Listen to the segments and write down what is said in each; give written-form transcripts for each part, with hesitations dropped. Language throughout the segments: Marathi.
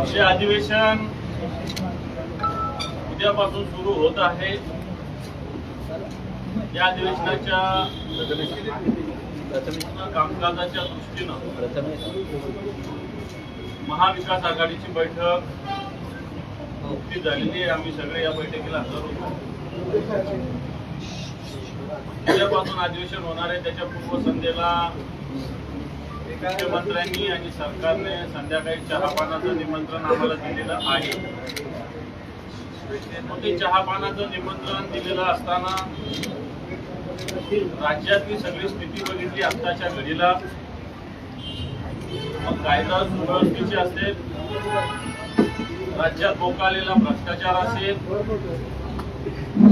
हे अधिवेशन उद्यापासून सुरू होत आहे। या अधिवेशनाच्या कामकाजाच्या दृष्टीनं महाविकास आघाडीची बैठक नुकतीच झालेली आहे। आम्ही सगळे या बैठकीला हजर होतो। उद्यापासून अधिवेशन होणार आहे, त्याच्या पूर्वसंध्येला मुख्यमंत्र्यांनी आणि सरकारने संध्याकाळी चहापानाचं निमंत्रण आम्हाला दिलेलं आहे। ते चहापानाचं निमंत्रण दिलेलं असताना राज्यातली सगळी स्थिती बघितली आत्ताच्या घडीला, मग कायदा सुव्यवस्थेची असेल, राज्यात बोकालेला भ्रष्टाचार असेल,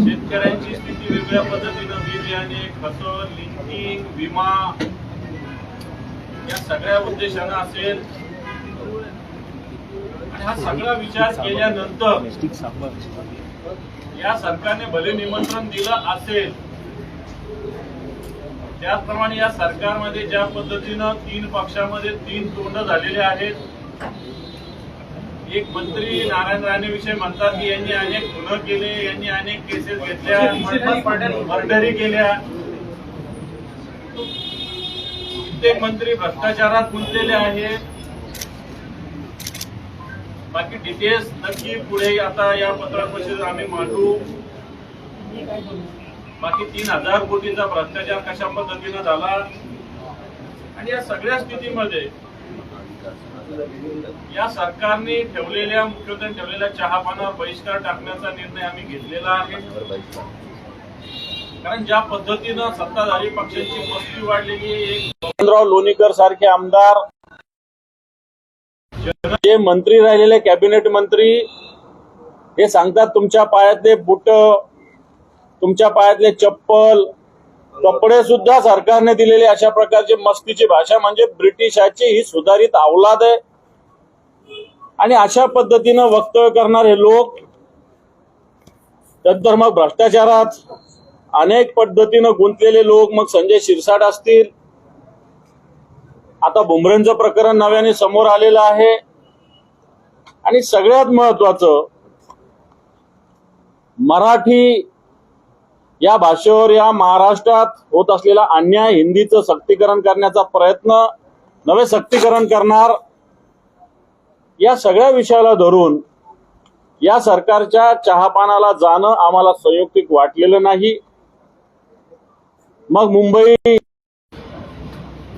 शेतकऱ्यांची स्थिती वेगळ्या पद्धतीनं बियाणे, खतं, लिंकिंग, विमा या सगळ्या उद्देशानं असेल, आणि हा सगळा विचार केल्यानंतर या सरकारने भले निमंत्रण दिलं असेल, त्याचप्रमाणे या सरकारमध्ये ज्या पद्धतीनं 3 पक्षामध्ये 3 तोंड झालेले आहेत। एक मंत्री नारायण राणेविषयी म्हणतात की यांनी अनेक गुन्हे केले, यांनी अनेक केसेस घेतल्या, मर्डरी केल्या। कित्येक मंत्री भ्रष्टाचारात गुंतलेले आहेत। बाकी डिटेल्स नक्की पुढे आता या पत्रपरिषदेत आम्ही मांडू। बाकी 3000 कोटीचा भ्रष्टाचार कशा पद्धतीनं झाला, आणि या सगळ्या स्थितीमध्ये या सरकारने ठेवलेल्या मुख्यमंत्र्यांनी ठेवलेल्या चहापानावर बहिष्कार टाकण्याचा निर्णय आम्ही घेतलेला आहे। कारण ज्या पद्धतीनं सत्ताधारी पक्षांची मस्ती वाढलेली आहे, एक लोणीकर सारखे आमदार, जे मंत्री राहिलेले कॅबिनेट मंत्री, हे सांगतात तुमच्या पायातले बूट, तुमच्या पायातले चप्पल, कपडे सुद्धा सरकारने दिलेले, अशा प्रकारची मस्तीची भाषा म्हणजे ब्रिटिशाची ही सुधारित अवलाद आहे। आणि अशा पद्धतीनं वक्तव्य करणारे लोक नंतर मग भ्रष्टाचारात अनेक पद्धतीनं गुंतलेले लोक, मग संजय शिरसाट असतील, आता भुमरेंचं प्रकरण नव्याने समोर आलेलं आहे। आणि सगळ्यात महत्वाचं, मराठी या भाषेवर या महाराष्ट्रात होत असलेला अन्याय, हिंदीचं सक्तीकरण करण्याचा प्रयत्न, नवे सक्तीकरण करणार, या सगळ्या विषयाला धरून या सरकारच्या चहापानाला जाणं आम्हाला संयुक्तिक वाटलेलं नाही। मग मुंबई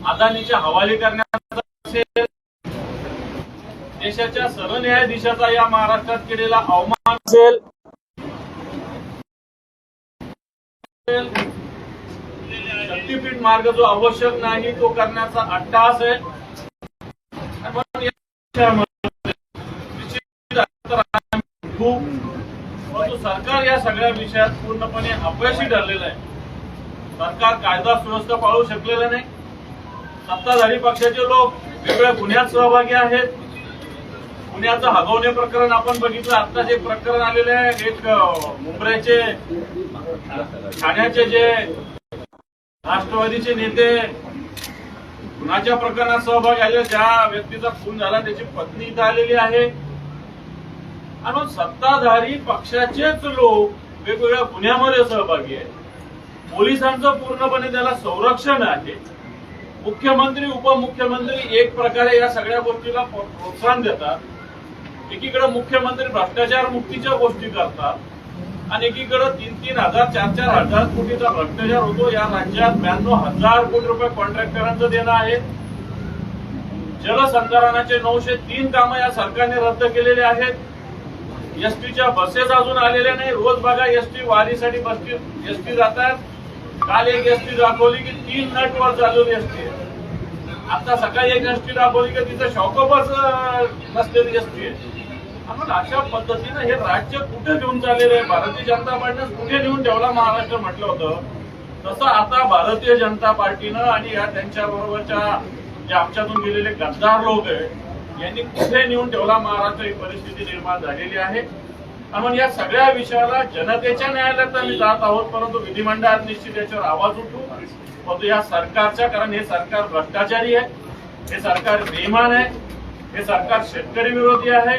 अदानीच्या हवाली करण्याचा असेल, देशाच्या सरन्यायाधीशाचा या महाराष्ट्रात केलेला अवमान असेल, शक्तीपीठ मार्ग जो आवश्यक नाही तो करण्याचा अट्टहास आहे, परंतु सरकार या सगळ्या विषयात पूर्णपणे अपयशी ठरलेलं आहे। सरकार कायदा सुव्यवस्था पाळू शकलेलं नाही। सत्ताधारी पक्षाचे लोक वेगवेगळ्या गुन्ह्यात सहभागी आहेत। पुण्याचं हगवणे प्रकरण आपण बघितलं, आत्ताच एक प्रकरण आलेलं आहे, एक मुंबईचे ठाण्याचे जे राष्ट्रवादीचे नेते खुनाच्या प्रकरणात सहभागी आले, ज्या व्यक्तीचा खून झाला त्याची पत्नी इथं आलेली आहे। आणि सत्ताधारी पक्षाचेच लोक वेगवेगळ्या गुन्ह्यामध्ये सहभागी आहेत। पोलिसांचं पूर्णपणे त्याला संरक्षण आहे। मुख्यमंत्री, उपमुख्यमंत्री एक प्रकारे या सगळ्या गोष्टीला प्रोत्साहन देतात। एकीकडे मुख्यमंत्री भ्रष्टाचार मुक्तीच्या गोष्टी करतात आणि एकीकडे 3,000, 4,000 कोटीचा भ्रष्टाचार होतो। या राज्यात 92,000 कोटी रुपये कॉन्ट्रॅक्टरांचं देणं आहे। जलसंधारणाचे 903 कामं या सरकारने रद्द केलेले आहेत। एसटीच्या बसेस अजून आलेल्या नाही। रोज बघा एसटी वारीसाठी एसटी जातात। काल एक एसटी दाखवली की 3 नटवर चालवली एसटी, आता सकाळी एक एसटी दाखवली की तिचं शॉकअपच नसलेली एसटी आहे। आपण अशा पद्धतीनं हे राज्य कुठे घेऊन चाललेलं आहे? भारतीय जनता पार्टीनं कुठे नेऊन ठेवला महाराष्ट्र म्हटलं होतं, तसं आता भारतीय जनता पार्टीनं आणि या त्यांच्या बरोबरच्या जे आमच्यातून गेलेले गद्दार लोक आहेत यांनी कुठे नेऊन ठेवला महाराष्ट्र, ही परिस्थिती निर्माण झालेली आहे। आणि या सगळ्या विषयाला जनतेच्या न्यायालयात आम्ही जात आहोत, परंतु विधिमंडळात निश्चित याच्यावर आवाज उठू, परंतु या सरकारच्या, कारण हे सरकार भ्रष्टाचारी आहे, हे सरकार बेईमान आहे। हे सरकार शेतकरी विरोधी आहे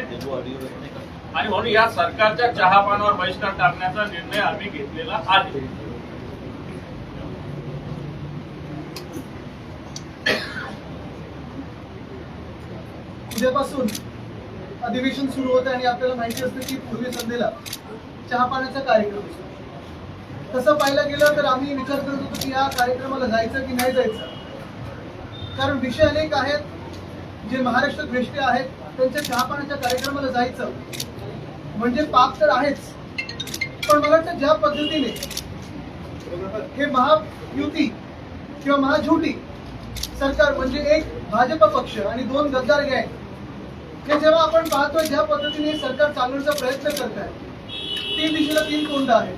आणि म्हणून या सरकारच्या चहापानावर बहिष्कार टाकण्याचा निर्णय आम्ही घेतलेला आहे. उद्यापासून अधिवेशन सुरू होतं आणि आपल्याला माहिती असतं की पूर्वी संध्येला चहापानाचा कार्यक्रम असतो. तसं पाहायला गेलं तर आम्ही विचार करत होतो की या कार्यक्रमाला जायचं की नाही जायचं, कारण विषय अनेक आहेत जे महाराष्ट्र द्वेष्टे आहेत. त्यांच्या चहापानाच्या कार्यक्रमाला जायचं म्हणजे पाप तर आहेच, पण मला वाटतं ज्या पद्धतीने हे महायुती किंवा महाझुटी सरकार म्हणजे एक भाजप पक्ष आणि दोन गद्दार गँग हे जेव्हा आपण पाहतोय ज्या पद्धतीने सरकार चालवण्याचा प्रयत्न करत आहे, तीन दिशेला तीन तोंड आहेत.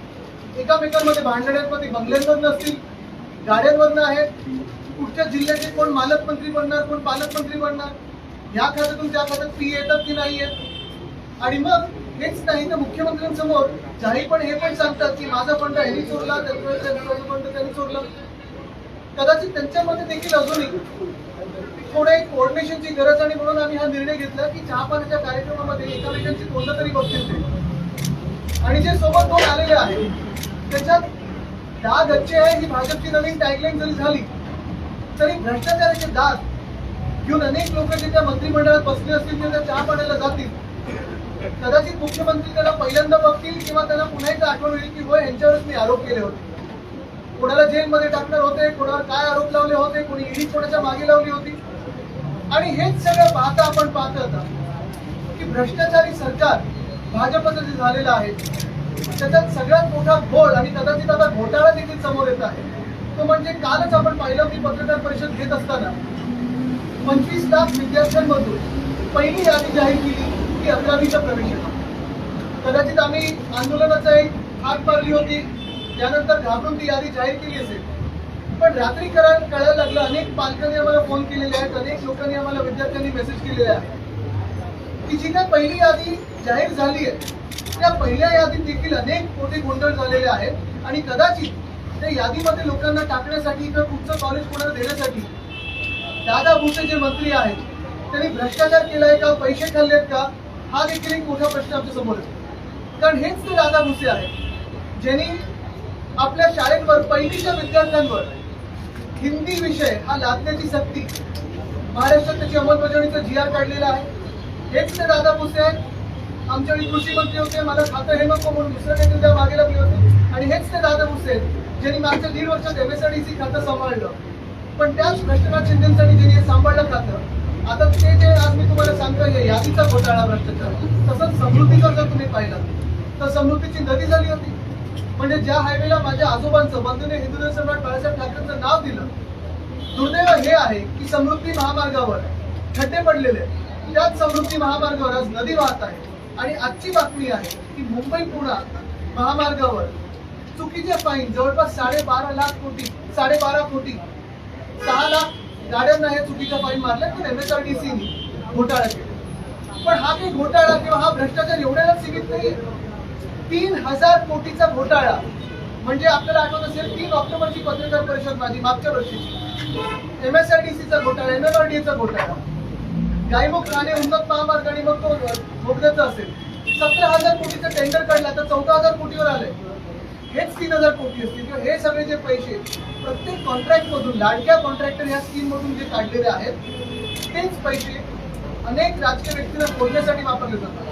एकामेकांमध्ये भांडण्यामध्ये बंगल्यांवरनं असतील, गाड्यांवरनं आहेत, कुठच्या जिल्ह्याचे कोण मालकमंत्री बनणार, कोण पालकमंत्री बनणार, या खात्यातून त्या खात्यात फी येतात की नाही येत. आणि मग हेच नाही तर मुख्यमंत्र्यांसमोर जाहीरपणे हे पण सांगतात की माझा फंड यांनी चोरला, त्याचा फंड त्यांनी चोरला. कदाचित त्यांच्यामध्ये देखील अजूनही थोडं एक कोऑर्डिनेशनची गरज, आणि म्हणून आम्ही हा निर्णय घेतला की चहापानाच्या कार्यक्रमामध्ये एकामेकांची तोंड तरी बघतील ते. आणि जे सोबत दोन आलेले आहेत त्याच्यात दाद अच्छे आहे ही भाजपची नवीन टॅगलाईन जरी झाली तरी भ्रष्टाचाराचे दाद घेऊन अनेक लोक जे त्या मंत्रिमंडळात बसले असतील ते त्या चहापाण्याला जातील. कदाचित मुख्यमंत्री त्याला पहिल्यांदा बघतील किंवा त्यांना पुन्हा एकदा आठवण होईल की होय यांच्यावरच मी आरोप केले होते, कोणाला जेलमध्ये टाकणार होते, कोणावर काय आरोप लावले होते, कोणी ईडी कोणाच्या मागे लावली होती. आणि हेच सगळं पाहता आपण पाहत होता की भ्रष्टाचारी सरकार भाजपचं जे झालेलं आहे त्याच्यात सगळ्यात मोठा घोळ आणि कदाचित आता घोटाळा देखील समोर येत आहे. तो म्हणजे कालच आपण पाहिलं की पत्रकार परिषद घेत असताना 25 लाख विद्यार्थ्यांमधून पहिली यादी जाहीर केली की 11वीचा प्रवेश आहे. कदाचित आम्ही आंदोलनाचा एक हाक मारली होती, त्यानंतर घाबरून ती यादी जाहीर केली असेल, पण रात्री कळायला लागलं. अनेक पालकांनी आम्हाला फोन केलेले आहेत, अनेक लोकांनी आम्हाला विद्यार्थ्यांनी मेसेज केलेले आहे की जी काय पहिली यादी जाहीर झाली आहे त्या पहिल्या यादीत देखील अनेक मोठे गोंधळ झालेले आहेत. आणि कदाचित त्या यादीमध्ये लोकांना टाकण्यासाठी किंवा पुढचं कॉलेज कोणाला देण्यासाठी दादा भुसे जे मंत्री आहेत त्यांनी भ्रष्टाचार केलाय का, पैसे खाल्लेत का, हा देखील एक मोठा प्रश्न आमच्या समोर आहे. कारण हेच ते दादा भुसे आहेत ज्यांनी आपल्या शाळेवर पहिलीच्या विद्यार्थ्यांवर हिंदी विषय हा लादण्याची सक्ती महाराष्ट्रात त्याची अंमलबजावणीचा GR काढलेला आहे. हेच ते दादा भुसे आहेत. आमच्या वेळी कृषी मंत्री होते, मला खातं हे नको म्हणून दुसऱ्या काही त्या मागे लागले होते. आणि हेच ते दादा भुसे आहेत ज्यांनी मागच्या 1.5 वर्षात MSRDC खातं सांभाळलं. पण त्याच भ्रष्टाचार शिंदेसाठी ज्यांनी हे सांभाळलं खातं, आता ते जे आज मी तुम्हाला सांगतो हे यादीचा घोटाळा भ्रष्टाचार, तसंच समृद्धीचा जर तुम्ही पाहिलं तर समृद्धीची नदी झाली होती. म्हणजे ज्या हायवेला माझ्या आजोबांचं बंधूने हिंदू सम्राट बाळासाहेब ठाकरेंचं नाव दिलं, दुर्दैव हे आहे की समृद्धी महामार्गावर खड्डे पडलेले, त्याच समृद्धी महामार्गावर आज नदी वाहत आहे. आणि आजची बातमी आहे की मुंबई पुणे महामार्गावर चुकीचे फाईन जवळपास 12.5 कोटी 6 लाख गाड्यांना हे चुकीच्या फाईन मारले, पण MSRDCने घोटाळा केला. पण हा काही घोटाळा किंवा हा भ्रष्टाचार एवढ्याला सीमित नाहीये. 3,000 कोटीचा घोटाळा म्हणजे आपल्याला आठवत असेल 3 ऑक्टोबरची पत्रकार परिषद माझी मागच्या वर्षीची, MSRDCचा घोटाळा, MMRDAचा घोटाळा, गायमुख ठाणे उन्नत महामार्ग आणि मग तो भोगद्याचा असेल, 17,000 कोटीचं टेंडर काढला तर 14,000 कोटीवर आले. हेच 3,000 कोटी असतील किंवा हे सगळे जे पैसे प्रत्येक कॉन्ट्रॅक्ट मधून लाडक्या कॉन्ट्रॅक्टर या स्कीम मधून जे काढलेले आहेत तेच पैसे अनेक राजकीय व्यक्तींना फोडण्यासाठी वापरले जातात.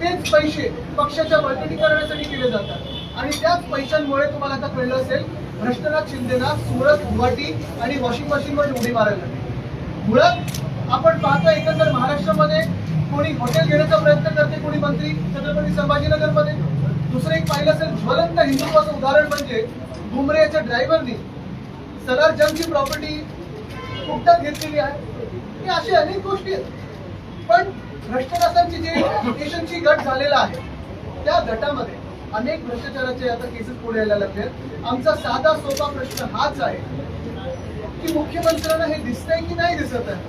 तेच पैसे पक्षाच्या बळकटीकरणासाठी केले जातात. आणि त्याच पैशांमुळे तुम्हाला आता कळलं असेल भ्रष्टनाथ शिंदेना सुरत, गुवाहाटी आणि वॉशिंग मशीनमध्ये उडी मारायला लागली. मुळात आपण पाहतो एकंदर महाराष्ट्रामध्ये कोणी हॉटेल घेण्याचा प्रयत्न करते, कोणी मंत्री छत्रपती संभाजीनगरमध्ये. दुसरं एक पाहिलं असेल ज्वलंत हिंदुत्वाचं उदाहरण म्हणजे बुमरेच्या ड्रायव्हरनी सलारजंगची प्रॉपर्टी फुकटात घेतलेली आहे. हे अशा अनेक गोष्टी आहेत. पण भ्रष्टनाथांची जे स्टेशनची गट झालेला आहे त्या गटामध्ये अनेक भ्रष्टाचाराचे आता केसेस पुढे यायला लागले. आमचा साधा सोपा प्रश्न हाच आहे की मुख्यमंत्र्यांना हे दिसतंय की नाही दिसत आहे.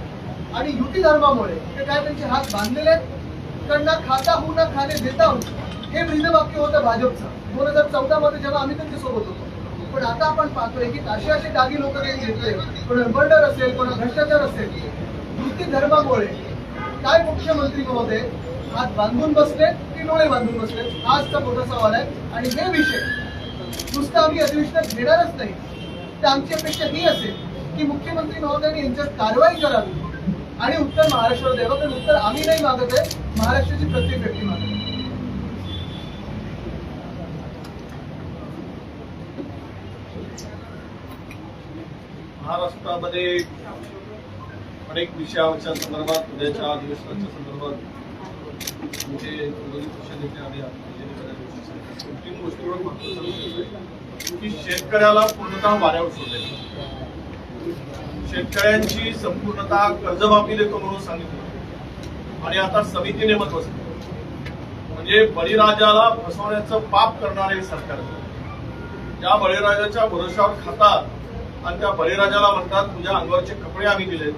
आणि युती धर्मामुळे ते काय त्यांचे हात बांधलेले आहेत. कारण ना खाता हूं ना खाणे देता हूं हे ब्रीदवाक्य होतं भाजपचं 2014 मध्ये जेव्हा आम्ही त्यांच्यासोबत होतो. पण आता आपण पाहतोय की असे डागी लोक काही घेतले, कोणा मर्डर असेल, कोणा भ्रष्टाचार असेल, युती धर्मामुळे काय मुख्यमंत्री महोदय हात बांधून बसले की डोळे बांधून बसले, हाचा मोठा सवाल आहे. आणि हे विषय नुसतं आम्ही अधिवेशनात घेणारच नाही, तर आमची अपेक्षा ही असेल की मुख्यमंत्री महोदयांनी यांच्यावर कारवाई करावी आणि उत्तर महाराष्ट्राला द्यावं. कारण उत्तर आम्ही नाही मागत आहे, महाराष्ट्राची प्रत्येक व्यक्ती मागत आहे. महाराष्ट्रामध्ये अनेक विषयाच्या संदर्भात, उद्याच्या अधिवेशनाच्या संदर्भात मोठे विरोधी पक्षनेते आणि तीन गोष्टीवर महत्त्वाचं की शेतकऱ्याला पूर्णतः वाऱ्यावर सोडले, शेतकऱ्यांची संपूर्णतः कर्जमाफी देतो म्हणून सांगितलं आणि आता समिती नेमत बसली. म्हणजे बळीराजाला फसवण्याचं पाप करणारे सरकार, त्या बळीराजाच्या भरोशावर खातात आणि त्या बळीराजाला म्हणतात तुझ्या अंगावरचे कपडे आम्ही दिलेत,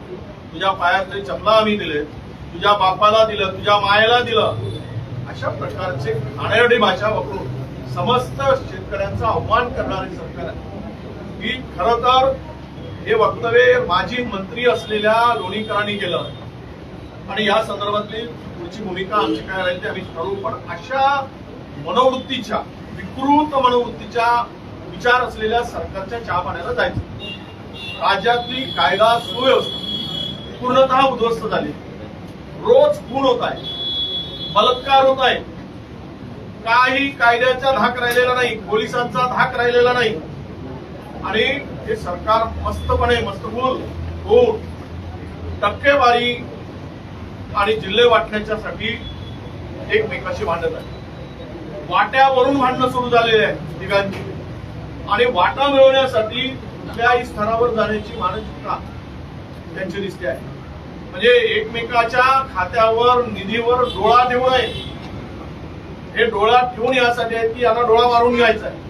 तुझ्या पायातले चपला आम्ही दिलेत, तुझ्या बापाला दिलं, तुझ्या मायेला दिलं. अशा प्रकारचे घाणेरडी भाषा वापरून समस्त शेतकऱ्यांचा अवमान करणारे सरकार आहे. की खरं तर हे वक्तव्य माजी मंत्री असलेल्या लोणीकरांनी केलं आणि या संदर्भातली पुढची भूमिका आमची काय राहील ते आम्ही ठरवू. पण अशा मनोवृत्तीच्या, विकृत मनोवृत्तीच्या विचार असलेल्या सरकारच्या चहा पाण्याला जायचं. राज्यातली कायदा सुव्यवस्था पूर्णतः उद्ध्वस्त झाली. रोज खून होत आहे, बलात्कार होत आहे, काही कायद्याचा धाक राहिलेला नाही, पोलिसांचा धाक राहिलेला नाही. आणि हे सरकार मस्तपणे मस्तबूल होऊन टक्केवारी आणि जिल्हे वाटण्याच्यासाठी एकमेकाशी भांडत आहे. वाट्यावरून भांडणं सुरू झालेली आहे तिघांची आणि वाटा मिळवण्यासाठी कुठल्याही स्तरावर जाण्याची मानसिकता त्यांची दिसते आहे. म्हणजे एकमेकाच्या खात्यावर निधीवर डोळा ठेवू नये, हे डोळा ठेवून यासाठी आहे की यांना डोळा मारून घ्यायचा आहे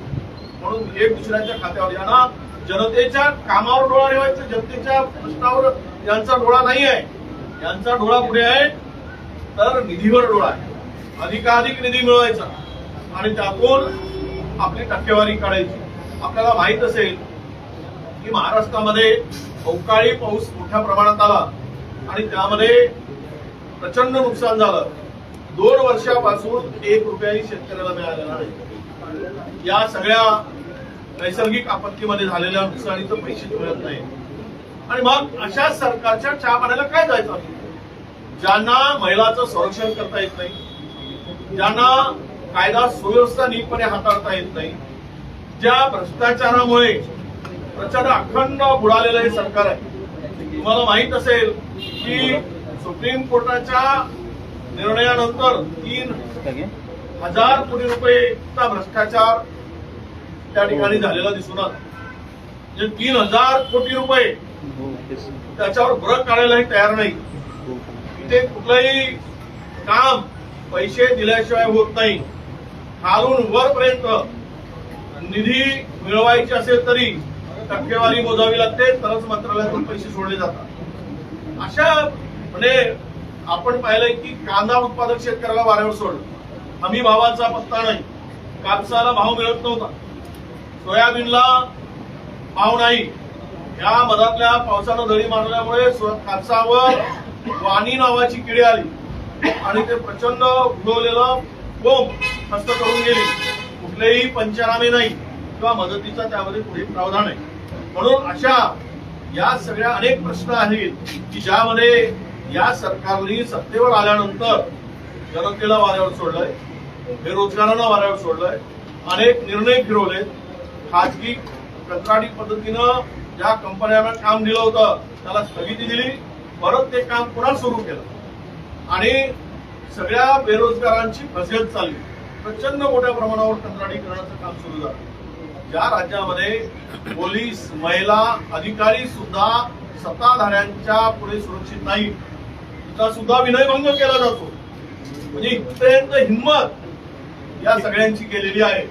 म्हणून एक दुसऱ्याच्या खात्यावर, यांना जनतेच्या कामावर डोळा ठेवायचा, जनतेच्या प्रश्नावर यांचा डोळा नाही आहे. यांचा डोळा पुढे आहे तर निधीवर डोळा आहे. अधिकाधिक निधी मिळवायचा आणि त्यातून आपली टक्केवारी काढायची. आपल्याला माहित असेल की महाराष्ट्रामध्ये अवकाळी पाऊस मोठ्या प्रमाणात आला आणि त्यामध्ये प्रचंड नुकसान झालं. 2 वर्षापासून 1 रुपयाही शेतकऱ्याला मिळालेला नाही. या सगळ्या नैसर्गिक आपत्तीमध्ये झालेल्या नुकसानीचं पैसे मिळत नाही. आणि मग अशा सरकारच्या चहा पाण्याला काय जायचं? ज्यांना महिलांचं संरक्षण करता येत नाही, ज्यांना कायदा सुव्यवस्था नीटपणे हाताळता येत नाही, ज्या भ्रष्टाचारामुळे प्रचंड अखंड बुडालेलं हे सरकार आहे. तुम्हाला माहित असेल की सुप्रीम कोर्टाच्या निर्णयानंतर 3,000 कोटी रुपयेचा भ्रष्टाचार त्या ठिकाणी झालेला दिसून आला. म्हणजे 3,000 कोटी रुपये त्याच्यावर भर काढायलाही तयार नाही. इथे कुठलंही काम पैसे दिल्याशिवाय होत नाही. खालून वरपर्यंत निधी मिळवायचे असेल तरी टक्केवारी मोजावी लागते, तरच मंत्रालयातून पैसे सोडले जातात. अशा म्हणजे आपण पाहिलंय की कांदा उत्पादक शेतकऱ्याला वाऱ्यावर सोडलं, हमी भावाचा पत्ता नाही, कापसाला भाव मिळत नव्हता, सोयाबीनला भाव नाही. या मधातल्या पावसानं दडी मारल्यामुळे कापसावर वाणी नावाची किडी आली आणि ते प्रचंड उगवलेलं बोंब हस्त करून गेली. कुठलेही पंचनामे नाही किंवा मदतीचा त्यामध्ये पुढे प्रावधान आहे. म्हणून अशा या सगळ्या अनेक प्रश्न आहेत की ज्यामध्ये या सरकारने सत्तेवर आल्यानंतर जनतेला वाऱ्यावर सोडलंय, बेरोजगारांना वाऱ्यावर सोडलंय, अनेक निर्णय फिरवलेत. खाजगी कंत्राटी पद्धतीनं ज्या कंपन्यांना काम दिलं होतं त्याला स्थगिती दिली, परत ते काम पुन्हा सुरू केलं आणि सगळ्या बेरोजगारांची फसगत चालली. प्रचंड मोठ्या प्रमाणावर कंत्राटीकरणाचं काम सुरू झालं. ज्या राज्यामध्ये पोलीस, महिला, अधिकारी सुद्धा सत्ताधाऱ्यांच्या पुढे सुरक्षित नाही, तिचा सुद्धा विनयभंग केला जातो. म्हणजे इथपर्यंत हिंमत या सगळ्यांची केलेली आहे.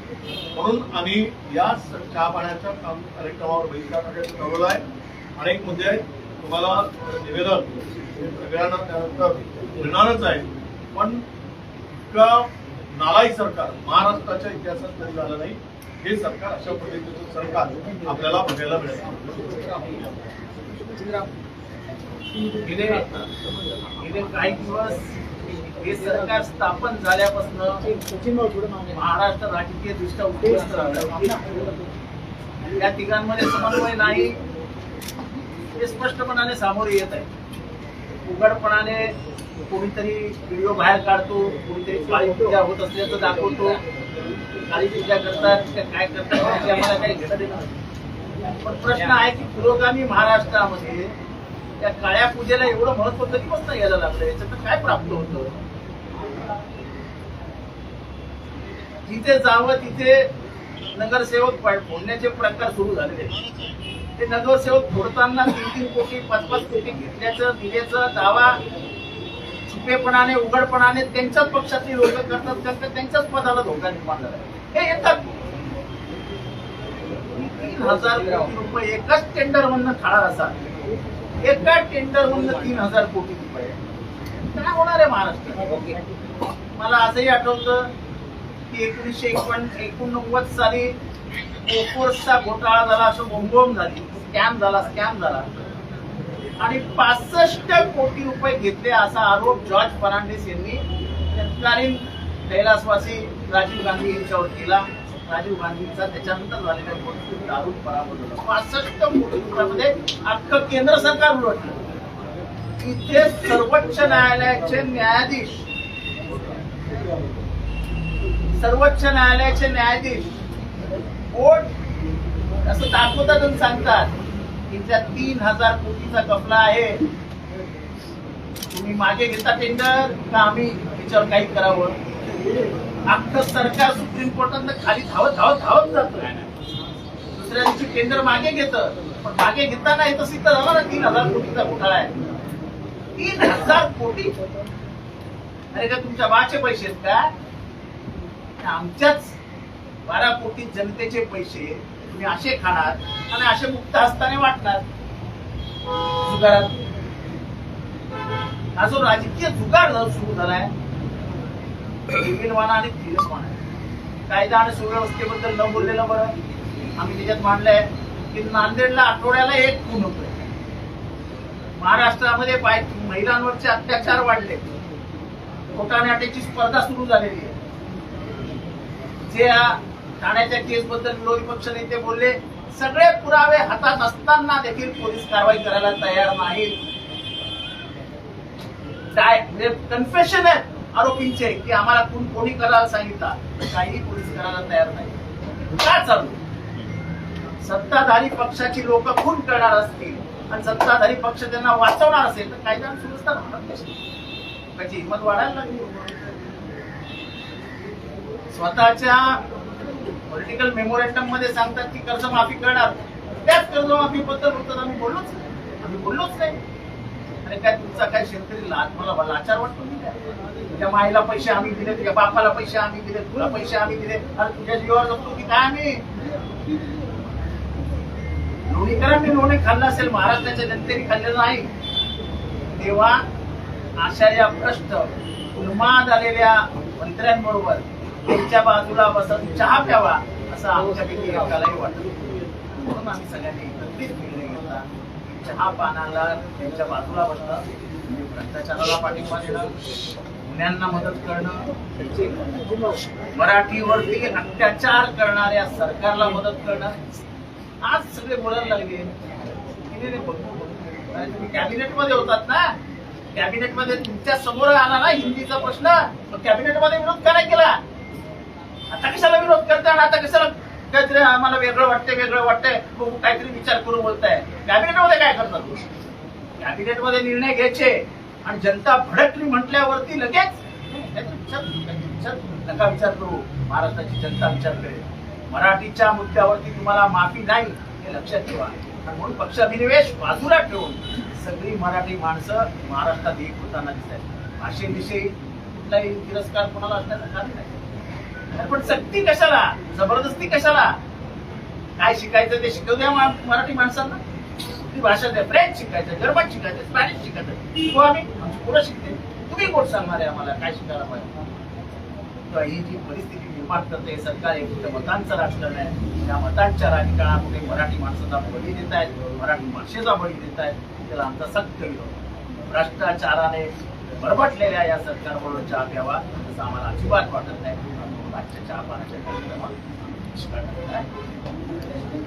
म्हणून आम्ही या चहा पाण्याच्या कार्यक्रमावर बहिष्कार टाकायचं ठरवलं आहे. अनेक मुद्दे आहेत, तुम्हाला निवेदन सगळ्यांना त्यानंतर मिळणारच आहे. पण नालायक सरकार महाराष्ट्राच्या इतिहासात कधी झालं नाही. हे सरकार, अशा पद्धतीचं सरकार आपल्याला बघायला मिळेल. गेले काही दिवस हे सरकार स्थापन झाल्यापासून महाराष्ट्र राजकीय दृष्ट्या उद्ध्वस्त राहिलं. या तिघांमध्ये समन्वय नाही हे स्पष्टपणाने सामोरे येत आहे. उघडपणाने कोणीतरी व्हिडिओ बाहेर काढतो, कोणीतरी काळी पूजा होत असल्याचं दाखवतो. काळी पूजा करतात का काय करतात आम्हाला काही घेणं देणं नाही. पण प्रश्न आहे की पुरोगामी महाराष्ट्रामध्ये त्या काळ्या पूजेला एवढं महत्व कधीपासून यायला लागलं, याच्यात काय प्राप्त होतं? जिथे जावं तिथे नगरसेवक फोडण्याचे प्रकार सुरू झालेले. ते नगरसेवक फोडताना 3-3 कोटी 5-5 कोटी घेतल्याचं दिल्याचं दावा छुपेपणाने उघडपणाने त्यांच्याच पक्षातली लोक करतात, कारण त्यांच्याच पदाला धोका निर्माण झाला. हे येतात 3,000 कोटी रुपये एकाच टेंडर मधनं खाणार असा, एका टेंडर मधनं 3,000 कोटी रुपये काय होणार आहे महाराष्ट्रात? मला असंही आठवतं की 1989 साली कोर्सचा घोटाळा झाला, असं बोंबोंब झाली, स्कॅम झाला आणि 65 कोटी रुपये घेतले असा आरोप जॉर्ज फर्नांडिस यांनी तत्कालीन कैलासवासी राजीव गांधी यांच्यावर केला. राजीव गांधींचा त्याच्यानंतर झालेल्या निवडणुकीत दारुण पराभव झाला. 65 कोटी रुपयामध्ये अख्खं केंद्र सरकार उलटलं. इथे सर्वोच्च न्यायालयाचे न्यायाधीश कोर्ट असं दाखवतात आणि सांगतात की त्या 3,000 कोटीचा गफला आहे, तुम्ही मागे घेता टेंडर का आम्ही त्याच्यावर काही करावं? अख्खं सरकार सुप्रीम कोर्टात खाली धावत जातं. दुसऱ्या दिवशी टेंडर मागे घेतं, पण मागे घेताना येतं सिद्ध झालं ना 3,000 कोटीचा घोटाळा आहे. 3,000 कोटी अरे का तुमच्या बाचे पैसे आहेत का? आमच्याच 12 कोटी जनतेचे पैसे तुम्ही असे खाणार आणि असे मुक्त हस्ताने वाटणार. जुगारात हा जो राजकीय जुगार सुरू झालाय आणि धीरजवाना आहे. कायदा आणि सुव्यवस्थेबद्दल न बोललेलं बरं. आम्ही त्याच्यात मांडलंय की नांदेडला आठवड्याला 1 खून होतोय. महाराष्ट्रामध्ये महिलांवरचे अत्याचार वाढले. खोटानाट्याची स्पर्धा सुरू झालेली आहे. जे ठाण्याच्या केस बद्दल विरोधी पक्ष नेते बोलले, सगळे पुरावे हातात असताना देखील पोलीस कारवाई करायला तयार नाहीत. कन्फेशन आहे आरोपींचे की आम्हाला खून कोणी करायला सांगितला, काही पोलीस करायला तयार नाही. का चालू? सत्ताधारी पक्षाची लोक खून करणार असतील आणि सत्ताधारी पक्ष त्यांना वाचवणार असेल तर कायदा आणि सुव्यवस्था राहणार कशी? त्याची हिंमत वाढायला लागली. स्वतःच्या पॉलिटिकल मेमोरंडम मध्ये सांगतात की कर्जमाफी करणार, त्याच कर्जमाफी बद्दल बोलतात आम्ही बोललोच नाही. आणि काय तुमचा काय शेतकरी मला लाचार वाटतो? तुझ्या माईला पैसे आम्ही दिले, तुझ्या बापाला पैसे आम्ही दिले, तुला पैसे आम्ही दिले आणि तुझ्या जीवावर जगतो की काय आम्ही? लोणीकरांनी लोणी खाल्लं असेल, महाराष्ट्राच्या जनतेने खाल्लेलं नाही. तेव्हा अशा या भ्रष्ट उन्माद आलेल्या मंत्र्यांबरोबर त्यांच्या बाजूला बसून चहा प्यावा असं आमच्यापैकी एकालाही वाटत. म्हणून आम्ही सगळ्यांनी एकत्रित निर्णय घेतला. चहा पानाला त्यांच्या बाजूला बसणं, भ्रष्टाचाराला पाठिंबा देणं, गुन्ह्यांना मदत करणं, मराठीवरती अत्याचार करणाऱ्या सरकारला मदत करणं. आज सगळे बोलायला लागले तुम्ही कॅबिनेटमध्ये होतात ना, कॅबिनेटमध्ये तुमच्या समोर आला ना हिंदीचा प्रश्न, कॅबिनेटमध्ये विरोध का नाही केला? आता कशाला विरोध करताय आणि आता कशाला काहीतरी आम्हाला वेगळं वाटतंय काहीतरी विचार करून बोलताय? कॅबिनेटमध्ये काय करतात? कॅबिनेटमध्ये निर्णय घ्यायचे आणि जनता भडकली म्हटल्यावरती लगेच नका विचार करू. महाराष्ट्राची जनता विचार करेल. मराठीच्या मुद्द्यावरती तुम्हाला माफी नाही हे लक्षात ठेवा. आणि म्हणून पक्षाभिनिवेश बाजूला ठेवून सगळी मराठी माणसं महाराष्ट्रात एक होताना दिसत आहेत. भाषेविषयी कुठलाही तिरस्कार कोणाला असण्याचं कारण नाही. पण सक्ती कशाला, जबरदस्ती कशाला? काय शिकायचं ते शिकवू द्या मराठी माणसांना. कुठली भाषा द्या, फ्रेंच शिकायचं, जर्मन शिकायचं, स्पॅनिश शिकायचं, शिकू आम्ही, आमची पुढं शिकते. तुम्ही कोण सांगणार आहे आम्हाला काय शिकायला पाहिजे? ही जी परिस्थिती निर्माण करते सरकार एक मतांचं राजकारण आहे. त्या मतांच्या राजकारणामध्ये मराठी माणसाचा बळी देत आहेत, मराठी भाषेचा बळी देत आहेत. त्याला आमचा सक्त विरोध. भ्रष्टाचाराने बरबटलेल्या या सरकारबरोबर चहा प्यावा असं आम्हाला अजिबात वाटत नाही. आजच्या चहा पाण्याच्या कार्यक्रमात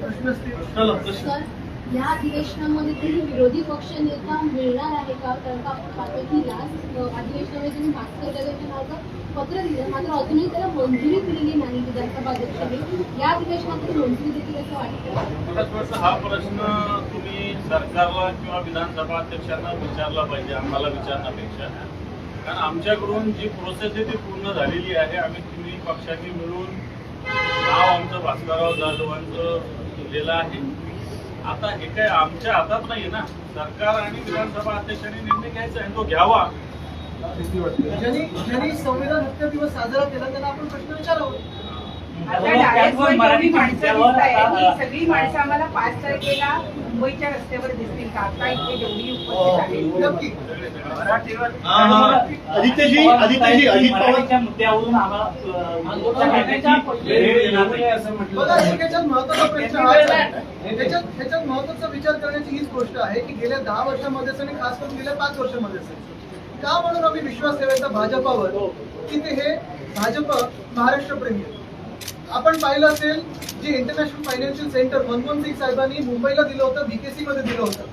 प्रश्न असतील? चला, प्रश्न. तर या अधिवेशनामध्ये तुम्ही विरोधी पक्ष नेता मिळणार आहे का? कारण का आपण पाहतो की लास्ट अधिवेशनामध्ये तुम्ही भास्कर जाधवच्या नावाचं पत्र दिलं, मात्र अजूनही त्याला मंजुरी दिलेली नाही विधानसभा अध्यक्षांनी. या अधिवेशनात तरी मंजुरी देतील असं वाटतं? मला असं वाटतं हा प्रश्न तुम्ही सरकारला किंवा विधानसभा अध्यक्षांना विचारला पाहिजे, आम्हाला विचारण्यापेक्षा. कारण आमच्याकडून जी प्रोसेस आहे ती पूर्ण झालेली आहे. आम्ही तिन्ही पक्षांनी मिळून नाव आमचं भास्करराव जाधवांचं दिलेलं आहे. आता हे काय आमच्या हातात नाहीये ना, सरकार आणि विधानसभा अध्यक्षांनी निर्णय घ्यायचा आहे, तो घ्यावा. ज्यांनी संविधान हत्या दिवस साजरा केला त्यांना आपण प्रश्न विचारावा. आता डायरेक्टवर मराठी माणसं दिसत आहे ही सगळी माणसं आम्हाला 5 तारखेला मुंबईच्या रस्त्यावर दिसतील का? आता इथे जेवढी उपस्थित आहेत नक्की. मराठीवर आदित्यजी अजित पवार मराठीच्या मुद्द्यावरून आम्हाला बघा, याच्यात महत्वाचा प्रश्न हाच आहे. त्याच्यात महत्वाचा विचार करण्याची हीच गोष्ट आहे की गेल्या 10 वर्षामध्ये आणि खास करून गेल्या 5 वर्षामध्ये का म्हणून आम्ही विश्वास ठेवायचा भाजपावर की ते हे भाजप महाराष्ट्र प्रेमी आहे. आपण पाहिलं असेल जे international financial centre Manmohan Singh साहेबांनी मुंबईला दिलं होतं, बीकेसी मध्ये दिलं होतं,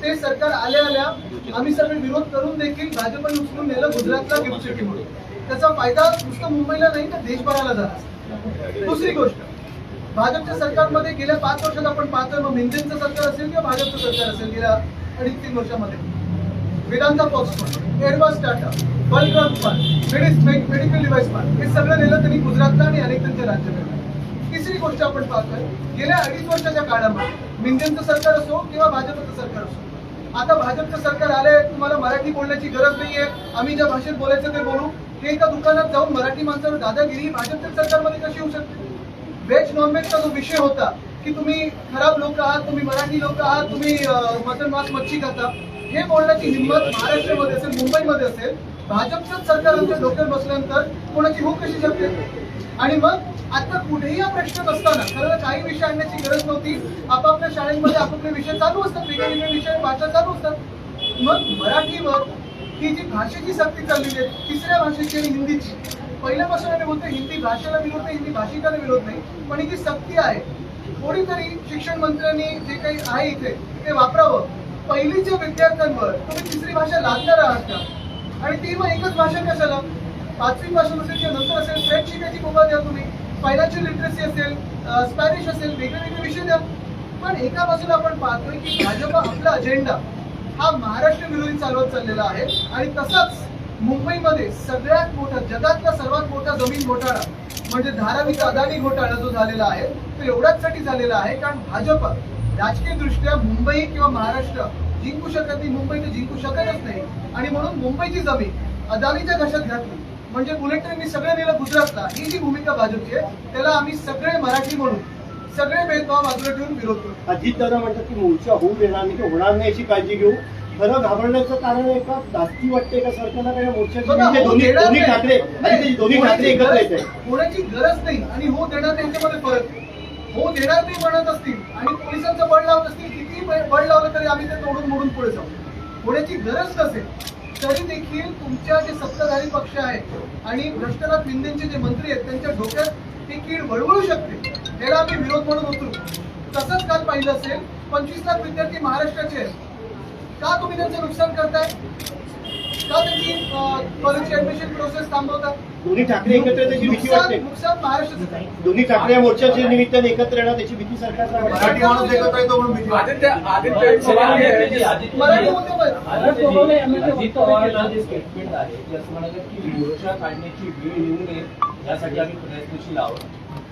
ते सरकार आल्या आम्ही सगळे विरोध करून देखील भाजपने उचलून नेलं गुजरातला गिफ्ट सिटी म्हणून. त्याचा फायदा नुसतं मुंबईला नाही तर देशभराला झाला. दुसरी गोष्ट, भाजपच्या सरकारमध्ये गेल्या 5 वर्षात आपण पाहतोय, मग मिंदेंचं सरकार असेल किंवा भाजपचं सरकार असेल गेल्या 2.5-3 वर्षामध्ये, Vedanta Foxconn, Airbus Tata, Balram fund, medical device fund, हे सगळं नेलं त्यांनी गुजरातला आणि अनेक त्यांच्या राज्यामध्ये. तिसरी गोष्ट आपण पाहतोय, गेल्या 2.5 वर्षाच्या काळामध्ये मिंदेंचं सरकार असो किंवा भाजपचं सरकार असो, आता भाजपचं सरकार आलंय, तुम्हाला मराठी बोलण्याची गरज नाहीये, आम्ही ज्या भाषेत बोलायचं ते बोलू. हे एका दुकानात जाऊन मराठी माणसावर दादागिरी भाजपच्या सरकारमध्ये कशी होऊ शकते? व्हेज नॉनव्हेजचा जो विषय होता की तुम्ही खराब लोक आहात, तुम्ही मराठी लोक आहात, तुम्ही मटन मांस मच्छी खाता, हे बोलण्याची हिंमत महाराष्ट्रामध्ये असेल, मुंबईमध्ये असेल, भाजपचंच सरकार आमच्या डोक्यावर बसल्यानंतर कोणाची होऊ कशी शकते? आणि मग आता कुठेही हा प्रश्न नसताना खरं काही विषय आणण्याची गरज नव्हती. आपापल्या शाळेमध्ये आपापले विषय चालू असतात, वेगवेगळे विषय भाषा चालू असतात. मग मराठीवर ही जी भाषेची सक्ती चाललेली आहे, तिसऱ्या भाषेची आणि हिंदीची, पहिल्यापासून आम्ही बोलतो हिंदी भाषेला विरोध नाही, हिंदी भाषिकाला विरोध नाही, पण ही जी सक्ती आहे कोणीतरी शिक्षण मंत्र्यांनी जे काही आहे इथे ते वापरावं. पहिलीच्या विद्यार्थ्यांवर तुम्ही तिसरी भाषा लादणार आहात का? आणि ती मग एकच भाषा कशाला? 5वी पासून असेल किंवा नंतर असेल फ्रेंच शिकायची मुभा द्या, तुम्ही फायनान्शियल लिटरसी असेल, स्पॅनिश असेल, वेगळे विषय द्या. पण एका बाजूला आपण पाहतोय की भाजप आपला अजेंडा हा महाराष्ट्र विरोधी चालवत चाललेला आहे. आणि तसंच मुंबईमध्ये सगळ्यात मोठा, जगातला सर्वात मोठा जमीन घोटाळा म्हणजे धारावीचा अदानी घोटाळा जो झालेला आहे तो एवढ्याचसाठी झालेला आहे कारण भाजप राजकीय दृष्ट्या मुंबई किंवा महाराष्ट्र जिंकू शकत नाही, मुंबई तर जिंकू शकतच नाही. आणि म्हणून मुंबईची जमीन अदानीच्या घशात घातली म्हणजे बुलेट ट्रेननी सगळं नेलं गुजरातला. ही जी भूमिका भाजपची आहे त्याला आम्ही सगळे मराठी म्हणून सगळे भेदभाव बाजूला ठेवून विरोध करू. अजित दादा म्हणतात की मोर्चा होऊ देणार नाही, की होणार नाही याची काळजी घेऊ. खरं घाबरण्याचं कारण आहे का? जास्ती वाटते का सरकारला काय मोर्चाची? दोन्ही ठाकरे एकत्र येत आहे. होण्याची गरज नाही आणि हो देणार त्यांच्यामध्ये फरक आहे. हो देणार नाही म्हणत असतील आणि पोलिसांचं बळ लावत असतील, किती बळ लावलं तरी आम्ही ते तोडून मोडून पुढे जाऊ. होण्याची गरज नसेल तरी देखील तुमच्या जे सत्ताधारी पक्ष आहेत आणि भ्रष्टनाथ मिंदेंचे जे मंत्री आहेत त्यांच्या डोक्यात ही कीड वळवळू शकते. त्याला आम्ही विरोध म्हणून उतरू. तसंच काल पाहिलं असेल 25 लाख विद्यार्थी महाराष्ट्राचे आहेत. का तुम्ही त्यांचं नुकसान करताय? का त्यांची कॉलेजची ऍडमिशन प्रोसेस थांबवतात? दोन्ही ठाकरे एकत्र त्याची भीती वाटते. नुकसान महाराष्ट्राचं आहे. दोन्ही ठाकरे मोर्चाच्या निमित्ताने एकत्र येणार त्याची भीती सरकारला वाटते. मराठी माणूस एकत्र येतो म्हणून भीती वाटते. मराठी होते पण. अजित पवारांचं जे स्टेटमेंट आहे ते असं म्हणाले की मोर्चा काढण्याची वेळ येऊ नये यासाठी आम्ही प्रयत्नशील आहोत.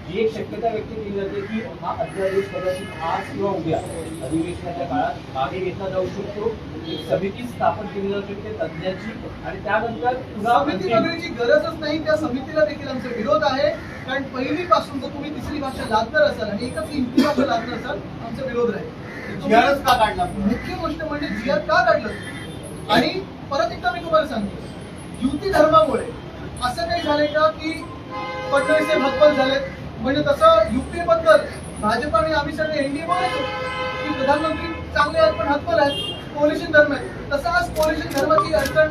जी एक शक्यता व्यक्त केली जाते की हा अध्यादेश कदाचित आज किंवा उद्या अधिवेशनाच्या काळात मागे घेतला जाऊ शकतो. एक समिती स्थापन केली जाऊ शकते तज्ज्ञांची आणि त्यानंतर समिती वगैरेची गरजच नाही. त्या समितीला देखील आमचा विरोध आहे कारण पहिलीपासून जर तुम्ही तिसरी भाषा लादणार असाल आणि एकच हिंदी भाषा लादणार असाल आमचा विरोध राहील. जीआरच का काढला? मुख्य गोष्ट म्हणजे जीआर का काढलं? आणि परत एकदा मी तुम्हाला सांगतो, युती धर्मामुळे असं काही झालंय का की फडणवीस हे भगबल झालेत? म्हणजे तसं युपीबद्दल भाजप आणि आम्ही सगळे एनडीए बोलायचो की प्रधानमंत्री चांगले आहेत पण हतबल आहेत. कोलिशन धर्म आहे, तसं आज कोलिशन धर्माची अडचण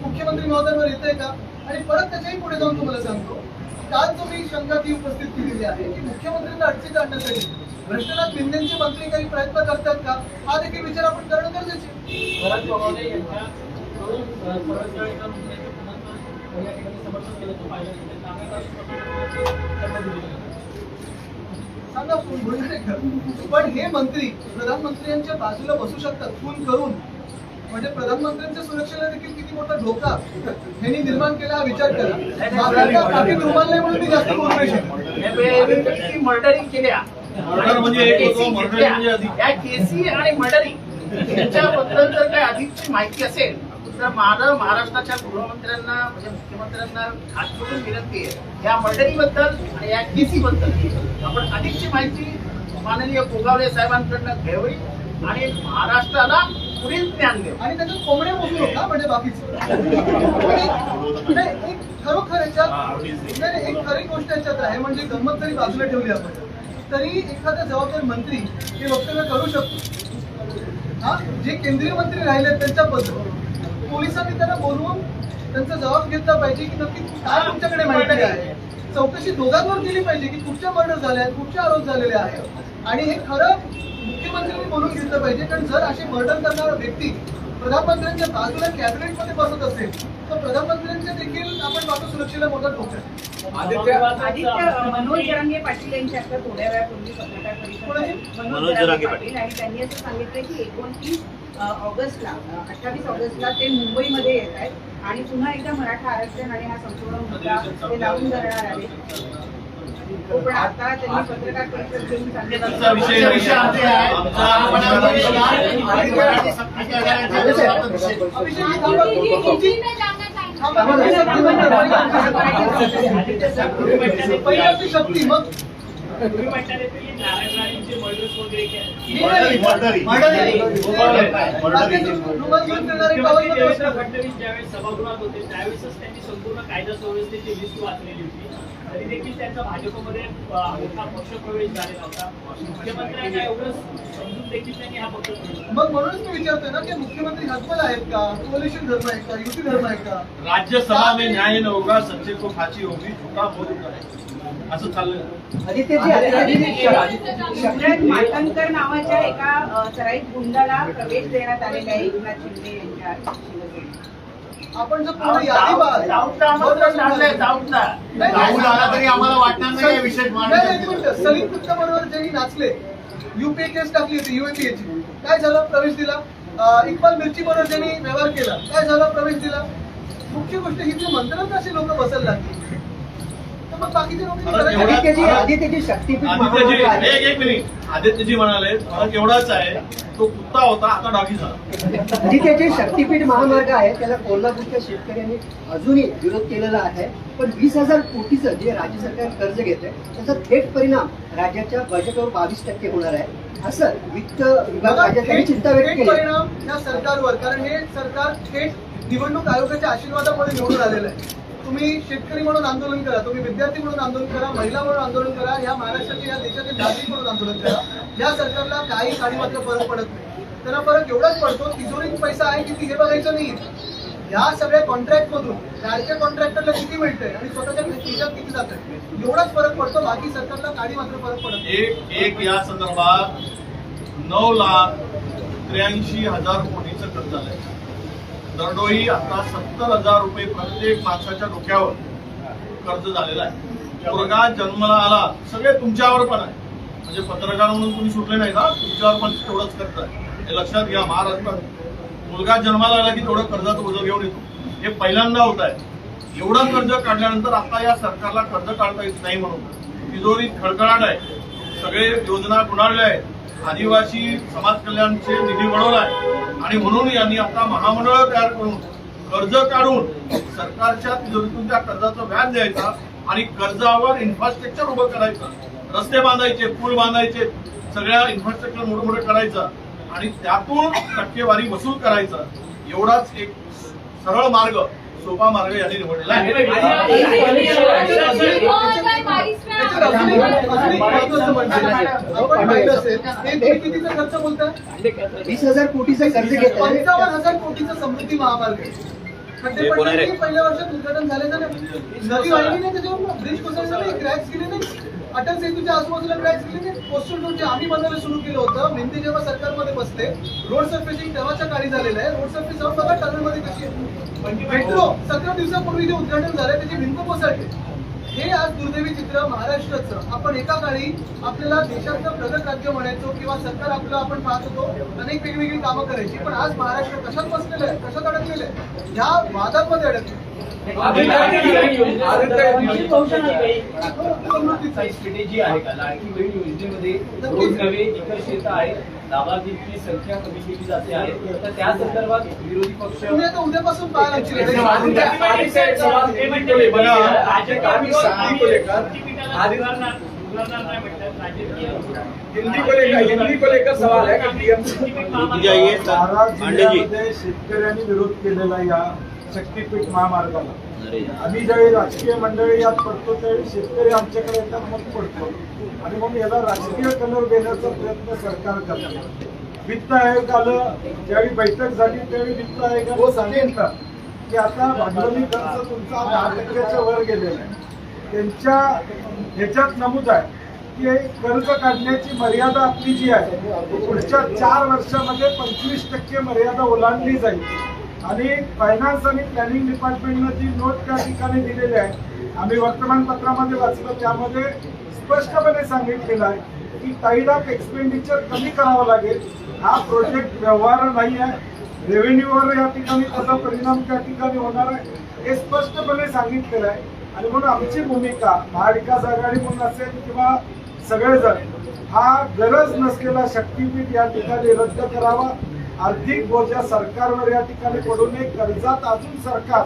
मुख्यमंत्री महोदयांवर येते का? आणि परत त्याच्याही पुढे जाऊन तुम्हाला सांगतो, काल जो मी शंका ती उपस्थित केलेली आहे की मुख्यमंत्र्यांना अडचणीत आणण्यासाठी भ्रष्टाचार निंदेचे मंत्री काही प्रयत्न करतात का, हा देखील विचार आपण करणं गरजेचे आहे. भरत गोगावले यांच्याकडून परराष्ट्र मुद्द्याचे पुनर्विचार या ठिकाणी समर्थन केलं तो पाहिलं की त्यांना सांगा कोण बोलणार आहे का? पण हे मंत्री प्रधानमंत्र्यांच्या बाजूला बसू शकतात खून करून, म्हणजे प्रधानमंत्र्यांच्या सुरक्षेला देखील किती मोठा धोका यांनी निर्माण केला हा विचार करा. आपल्याला काठी रुमाल नाही म्हणून मी जास्त बोलू नाही शकत. मर्डरिंग केल्या, मर्डर म्हणजे एक होतो, मर्डर म्हणजे अधिक. या केसी आणि मर्डरिंग यांच्याबद्दल जर काही अधिकची माहिती असेल तर माझं महाराष्ट्राच्या गृहमंत्र्यांना म्हणजे मुख्यमंत्र्यांना हात जोडून विनंती आहे, या मर्डरिंगबद्दल आणि या केसी बद्दल आपण अधिकची माहिती माननीय गोगावले साहेबांकडनं घ्यावी आणि महाराष्ट्राला पुढील ज्ञान देऊ. आणि त्याच्यात कोंबड्या बसू नका म्हणजे बाकीचं. नाही, एक खरोखर याच्यात नाही, एक खरी गोष्ट याच्यात आहे, म्हणजे गंमत जरी बाजूला ठेवली आपण तरी एखादा जबाबदार मंत्री हे वक्तव्य करू शकतो. हा, जे केंद्रीय मंत्री राहिले त्यांच्याबद्दल पोलिसांनी त्यांना बोलवून त्यांचा जबाब घेतला पाहिजे की नक्की काय तुमच्याकडे माहिती आहे. चौकशी दोघांवर केली पाहिजे की कुठच्या मर्डर झाल्या आहेत, कुठचे आरोप झालेले आहेत, आणि हे खरं मुख्यमंत्र्यांनी बोलून घेतलं पाहिजे. कारण जर अशी मर्डर करणारा व्यक्ती प्रधानमंत्र्यांच्या बाजूला कॅबिनेटमध्ये बसत असेल तर प्रधानमंत्र्यांच्या देखील आपण बाजू सुरक्षेला मोठा धोका आहे. आदित्य मनोज जरांगे पाटील यांची आता थोड्या वेळापूर्वी पत्रकार परिषद मनोज जरांगे पाटील आणि त्यांनी असं सांगितलं की 29 ऑगस्टला 28 ऑगस्टला ते मुंबईमध्ये येत आहेत आणि पुन्हा एकदा मराठा आरक्षण आणि हा संपूर्ण मुद्दा ते लावून धरणार आहे. पण आता त्यांनी पत्रकार परिषद घेऊन त्यांचा विषय नाही. पहिल्याची शक्ती मग तुम्ही म्हणताय की नारायण राणेंचे मर्डर्स वगैरे देवेंद्र फडणवीस ज्यावेळेस सभागृहात होते त्यावेळेसच त्यांनी संपूर्ण कायदा सुव्यवस्थेची लिस्ट वाचलेली होती, तरी देखील त्यांचा भाजपमध्ये मोठा पक्षप्रवेश झालेला होता. मुख्यमंत्र्यांना एवढं समजून देखील त्यांनी हा पक्ष सोडला. मग म्हणूनच मी विचारतोय ना की मुख्यमंत्री हजबल आहेत का, कोलिशन धर्म आहे का, युती धर्म आहे का? राज्यसभा में न्याय न होगा, सच्चे को फांसी होगी, झूठा बोलता है असं चाललं. मातंकर नावाच्या एका सराईत गुंडाला प्रवेश देण्यात आलेला आहे एकनाथ शिंदे यांच्या शिवसेनेत. आपण जर पूर्ण यादी पाहिली तरी आम्हाला वाटणार नाही विषय सलीम कुत्ता बरोबर ज्यांनी नाचले, युपीए केस टाकली होती UAPAची, काय झालं? प्रवेश दिला. इक्बाल मिर्ची बरोबर ज्यांनी व्यवहार केला, काय झालं? प्रवेश दिला. मुख्य गोष्ट ही जे मंत्रालयात असे लोक बसायला लागले तर मग बाकीचे आदित्यची शक्तीपीठ एक मिनिट, आदित्यजी म्हणाले फरक एवढाच आहे, तो कुत्ता होता आता डॉगी झाला. आदित्यचे शक्तीपीठ महामार्ग आहे त्याला कोल्हापूरच्या शेतकऱ्यांनी अजूनही विरोध केलेला आहे. पण 20,000 कोटीचं जे राज्य सरकार कर्ज घेतंय त्याचा थेट परिणाम राज्याच्या बजेटवर 22% होणार आहे असं वित्त विभाग राज्यासाठी चिंता व्यक्त केली. परिणाम या सरकारवर, कारण हे सरकार थेट निवडणूक आयोगाच्या आशीर्वादामुळे निवडून आलेलं आहे. तुम्ही शेतकरी म्हणून आंदोलन करा, तुम्ही विद्यार्थी म्हणून आंदोलन करा, महिला म्हणून आंदोलन करा, या महाराष्ट्राचे या देशातील नागरिक म्हणून आंदोलन करा, या सरकारला काही काळी मात्र फरक पडत नाही. त्यांना फरक एवढाच पडतो तिजोरीत पैसा आहे किती हे बघायचं नाही. या सगळ्या कॉन्ट्रॅक्ट मधून लाडक्या कॉन्ट्रॅक्टरला किती मिळतंय आणि स्वतःच्या खिशात किती जातंय एवढाच फरक पडतो. बाकी सरकारला काळी मात्र फरक पडत नाही. एक या संदर्भात 9,83,000 कोटीचं कर्ज आलंय. दरडोई आता 70,000 रुपये प्रत्येक माणसाच्या डोक्यावर कर्ज झालेलं आहे. मुलगा जन्माला आला, सगळे तुमच्यावर पण आहे, म्हणजे पत्रकार म्हणून तुम्ही सुटले नाही ना, तुमच्यावर पण तेवढंच कर्ज आहे. हे लक्षात घ्या. महाराष्ट्रात मुलगा जन्माला आला की तेवढं कर्जाचं ओझं घेऊन येतो. हे पहिल्यांदा होत आहे. एवढं कर्ज काढल्यानंतर आता या सरकारला कर्ज काढता येत नाही म्हणून तिजोरीत खळखळाट आहे. सगळे योजना गुणाळल्या आहेत. आदिवासी समाज कल्याणचे निधी वळवलाय आणि म्हणून यांनी आता महामंडळ तयार करून कर्ज काढून सरकारच्या तिजोरीतून त्या कर्जाचं व्याज द्यायचा आणि कर्जावर इन्फ्रास्ट्रक्चर उभं करायचं, रस्ते बांधायचे, पूल बांधायचे, सगळ्या इन्फ्रास्ट्रक्चर मोठं मोठं करायचं आणि त्यातून टक्केवारी वसूल करायचं. एवढाच एक सरळ मार्ग, सोपा मार्ग यांनी निवडलेला आहे. सर, अजून एक महत्त्वाचं म्हणजे आपण पाहिलं असेल, हे तुम्ही कितीचा खर्च बोलताय? 20,000 कोटीचं कर्ज घेत आहे. 55,000 कोटीचा समृद्धी महामार्ग आहे. खड्डे पडले की पहिल्या वर्षात उद्घाटन झालेलं नाही, नदी वाहिली नाही, त्याच्यावर ब्रिज कोसळले नाही, क्रॅक्स गेले नाही, अटल सेतूच्या आजूबाजूला क्रॅक्स गेले नाही. कोस्टल रोड जे आम्ही बनवायला सुरू केलं होतं, मेहंदी जेव्हा सरकारमध्ये बसते, रोड सर्फेसिंग तेव्हाच्या काळी झालेलं आहे. रोड सर्फेस जाऊन बघा टर्नलमध्ये कशी आहे. मेट्रो 17 दिवसापूर्वी जे उद्घाटन झालंय त्याची भिंत कोसळली. हे आज दुर्दैवी चित्र महाराष्ट्राचं. आपण एका काळी आपल्याला देशाचं प्रगत राज्य म्हणायचो किंवा सरकार आपलं आपण पाहत होतो, अनेक वेगवेगळी कामं करायची, पण आज महाराष्ट्र कशात बसलेलं आहे, कशात अडकलेलं आहे, ह्या वादांमध्ये अडकले. स्ट्रॅटेजी आहे का लाडकी बहीण योजनेमध्ये रोज नवे इतर क्षेत्र आहेत, लाभार्थींची संख्या कमी केली जाते आहे, तर त्या संदर्भात विरोधी पक्ष तुम्ही आता उद्यापासून पाहायला शेतकऱ्यांनी विरोध केलेला या शक्तीपीठ महामार्गाला. आम्ही ज्यावेळी राजकीय मंडळी यात पडतो त्यावेळी शेतकरी आमच्याकडे येतात, मत पडतो आणि मग याला राजकीय कलर देण्याचा प्रयत्न सरकार करतो. वित्त आयोग आलं, ज्यावेळी बैठक झाली त्यावेळी वित्त आयोगाने सांगितलं की आता भांडवली खर्च तुमचा 10% वर गेलेला आहे. त्यांच्या ह्याच्यात नमूद आहे की कर्ज काढण्याची मर्यादा आपली जी आहे पुढच्या 4 वर्षामध्ये 25% मर्यादा ओलांडली जाईल. आणि फायनान्स आणि प्लॅनिंग डिपार्टमेंटनं जी नोट त्या ठिकाणी दिलेली आहे, आम्ही वर्तमानपत्रामध्ये वाचलं, त्यामध्ये स्पष्टपणे सांगितलेलं आहे की टाईड ऑफ एक्सपेंडिचर कमी करावं लागेल. हा प्रोजेक्ट व्यवहार नाही आहे, रेव्हेन्यूवर या ठिकाणी त्याचा परिणाम त्या ठिकाणी होणार आहे, हे स्पष्टपणे सांगितलेलं आहे. आणि म्हणून आमची भूमिका महाविकास आघाडी म्हणून असेल किंवा सगळेजण हा गरज नसलेला शक्तीपीठ या ठिकाणी रद्द करावा. आर्थिक बोजा सरकारवर या ठिकाणी पडू नये. कर्जात अजून सरकार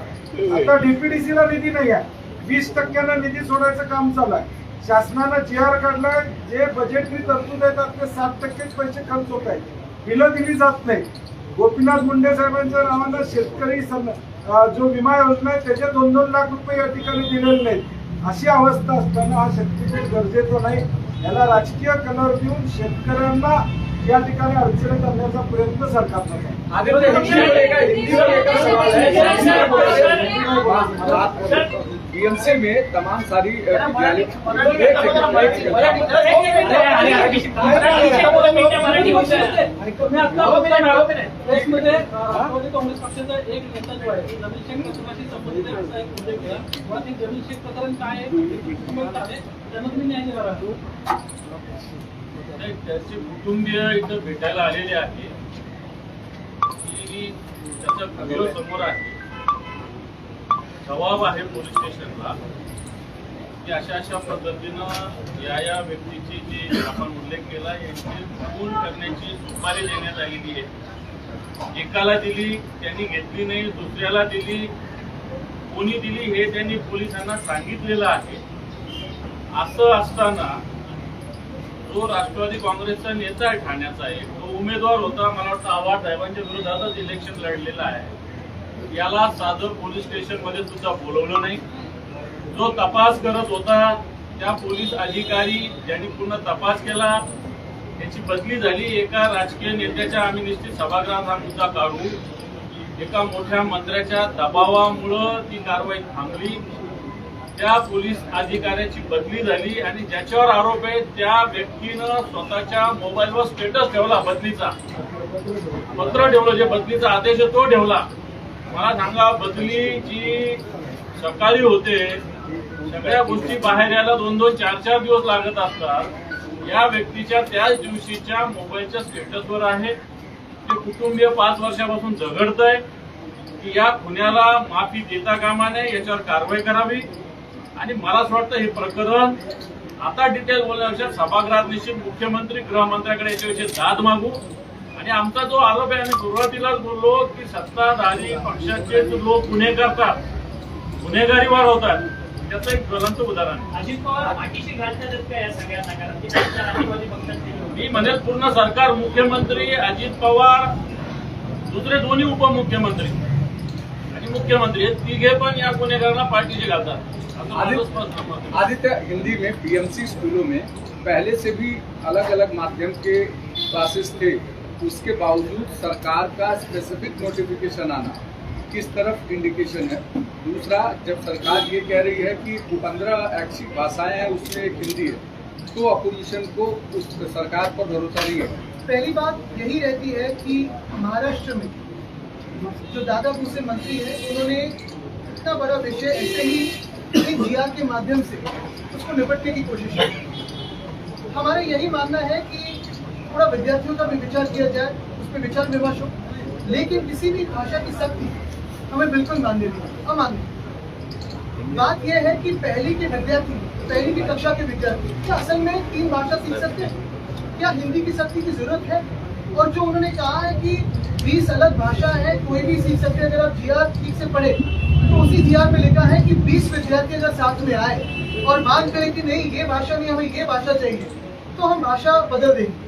आता डीपीडीसीला निधी नाही आहे, 20% निधी सोडायचं काम चालू आहे. शासनानं GR काढलाय, जे बजेटरी तरतूद येतात ते 60% पैसे खर्च होत आहेत, बिलं दिली जात नाही. गोपीनाथ मुंडे साहेबांच्या नावानं शेतकरी जो विमा योजना आहे त्याचे 2-2 लाख रुपये या ठिकाणी दिलेले नाहीत. अशी अवस्था असताना हा शक्तीपीठ गरजेचं नाही. याला राजकीय कलर देऊन शेतकऱ्यांना या ठिकाणी अडचणी करण्याचा प्रयत्न सरकारचा आहे. बीएमसी में तमाम सारी काँग्रेस पक्षाचा एक नेता जो आहे जमीन प्रकरणाशी संबंधित असा एक उल्लेख केला. ते जमीन प्रकरण काय आहे त्यांना तुम्ही न्याय देणार आहात? त्याचे कुटुंबीय इथं भेटायला आलेले आहे की त्याचा व्हिडिओ समोर आहे. जबाब आहे पोलीस स्टेशनला की अशा पद्धतीनं या व्यक्तीची जी आपण उल्लेख केला यांची खून करण्याची सुपारी देण्यात आलेली आहे. एकाला दिली, त्यांनी घेतली नाही, दुसऱ्याला दिली, कोणी दिली हे त्यांनी पोलिसांना सांगितलेलं आहे. असं असताना जो राष्ट्रवादी काँग्रेसचा नेता आहे ठाण्याचा एक, तो उमेदवार होता, मला वाटतं आव्हाड साहेबांच्या विरोधातच इलेक्शन लढलेला आहे. याला साधं पोलीस स्टेशन मध्ये सुद्धा बोलवलं नाही. जो तपास करत होता त्या पोलीस अधिकारी ज्यांनी पूर्ण तपास केला त्याची बदली झाली. एका राजकीय नेत्याच्या, आम्ही निश्चित सभागृहात हा मुद्दा काढू, एका मोठ्या मंत्र्याच्या दबावामुळं ती कारवाई थांबली. त्या पोलीस अधिकाऱ्याची बदली झाली आणि ज्याच्यावर आरोप आहे त्या व्यक्तीनं स्वतःच्या मोबाईलवर स्टेटस ठेवला, बदलीचा पत्र ठेवलं, जे बदलीचा आदेश आहे तो ठेवला. मला सांगा, बदली जी सकाळी होते, सगळ्या गोष्टी बाहेर यायला 2-2, 4-4 दिवस लागत असतात. या व्यक्तीच्या त्याच दिवशीच्या मोबाईलच्या स्टेटसवर आहे. ते कुटुंबीय 5 वर्षापासून झगडतंय की या खुन्याला माफी देता कामा नये, याच्यावर कारवाई करावी. आणि मला असं वाटतं हे प्रकरण आता डिटेल बोलण्यापेक्षा सभागृहात निश्चित मुख्यमंत्री, गृहमंत्र्याकडे याच्याविषयी दाद मागू. आणि आमचा जो आरोप आहे, आम्ही सुरुवातीलाच बोललो की सत्ताधारी पक्षाचे लोक गुन्हे करतात, गुन्हेगारी वाढवतात, त्याचं एक ज्वलंत उदाहरण. अजित पवार पाठीशी घालतात का या सगळ्यांना? कारण ते राष्ट्रवादी पक्षाचे, मी म्हणेल पूर्ण सरकार, मुख्यमंत्री अजित पवार, दुसरे दोन्ही उपमुख्यमंत्री आणि मुख्यमंत्री आहेत, तिघे पण या गुन्हेगारांना पाठीशी घालतात. असं माझं स्पष्ट मत आहे. आदित्य, हिंदी में पीएमसी स्कूलों में पहले से भी अलग अलग माध्यम के क्लासेस थे, उसके बावजूद सरकार का स्पेसिफिक नोटिफिकेशन आना किस तरफ इंडिकेशन है? दूसरा, जब सरकार ये कह रही है कि 15 ऐसी भाषाएं हैं उसमें एक हिंदी है, तो अपोजिशन को उस सरकार पर भरोसा नहीं है. पहली बात यही रहती है कि महाराष्ट्र में जो दादा भूसे मंत्री है, उन्होंने इतना बड़ा विषय ऐसे ही एक जीआर के माध्यम से उसको निपटने की कोशिश की. हमारा यही मानना है कि थोड़ा विद्यार्थियों का भी विचार किया जाए, उस पर विचार विमर्श हो, लेकिन किसी भी भाषा की सख्ती हमें बिल्कुल माननी नहीं, अमान्य. बात यह है कि पहली के विद्यार्थी, पहली की कक्षा के विद्यार्थी क्या असल में 3 भाषा सीख सकते हैं? क्या हिंदी की सख्ती की जरूरत है? और जो उन्होंने कहा है कि 20 अलग भाषा है, कोई भी सीख सकते हैं, अगर आप जीआर ठीक से पढ़े तो उसी जीआर में लिखा है कि 20 विद्यार्थी अगर साथ में आए और मांग करें कि नहीं ये भाषा नहीं, हमें ये भाषा चाहिए, तो हम भाषा बदल देंगे.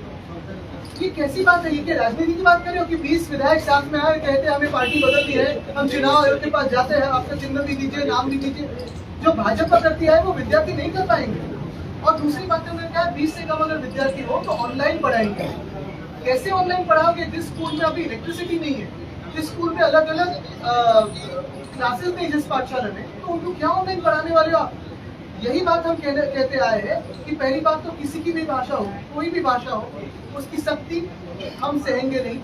ये कैसी बात है? ये क्या राजनीति की बात कर रहे हो कि 20 विधायक साथ में आए, कहते हैं हमें पार्टी बदलनी है, हम चुनाव आयोग के पास जाते हैं, आपका चिन्ह भी दीजिए, नाम भी दीजिए. जो भाजपा करती है वो विद्यार्थी नहीं कर पाएंगे. और दूसरी बात उन्होंने कहा 20 से कम अगर विद्यार्थी हो तो ऑनलाइन पढ़ाएंगे. कैसे ऑनलाइन पढ़ाओगे जिस स्कूल में अभी इलेक्ट्रिसिटी नहीं है, जिस स्कूल में अलग अलग क्लासेस नहीं, जिस पाठशाला में, तो उनको क्या ऑनलाइन पढ़ाने वाले हो आप? यही बात हम कहते आए हैं कि पहली बात तो किसी की भी भाषा हो, कोई भी भाषा हो, उसकी सख्ती हम सहेंगे नहीं.